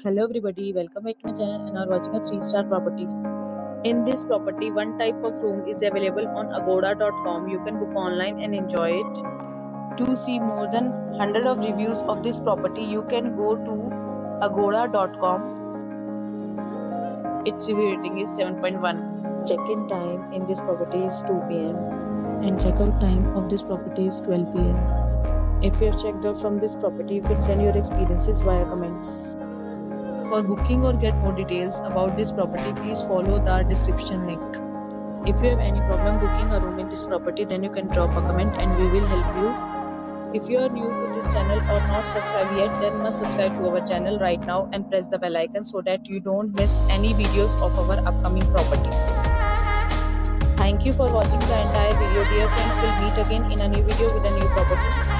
Hello everybody, welcome back to my channel and are watching a 3-star property. In this property, one type of room is available on agoda.com. You can book online and enjoy it. To see more than 100 of reviews of this property, you can go to agoda.com. Its review rating is 7.1. Check-in time in this property is 2 p.m. and check-out time of this property is 12 p.m. If you have checked out from this property, you can send your experiences via comments. For booking or get more details about this property, please follow the description link. If you have any problem booking a room in this property, then you can drop a comment and we will help you. If you are new to this channel or not subscribed yet, then must subscribe to our channel right now and press the bell icon so that you don't miss any videos of our upcoming property. Thank you for watching the entire video. Dear friends, we'll meet again in a new video with a new property.